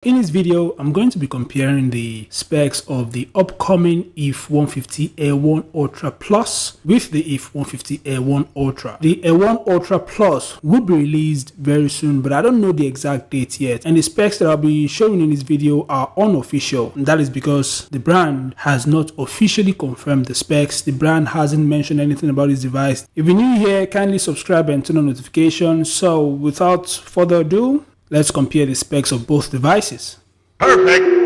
In this video, I'm going to be comparing the specs of the upcoming IIIF150 Air1 Ultra Plus with the IIIF150 Air1 Ultra. The Air1 Ultra Plus will be released very soon, but I don't know the exact date yet. And the specs that I'll be showing in this video are unofficial. And that is because the brand has not officially confirmed the specs. The brand hasn't mentioned anything about this device. If you're new here, kindly subscribe and turn on notifications. So without further ado, let's compare the specs of both devices. Perfect.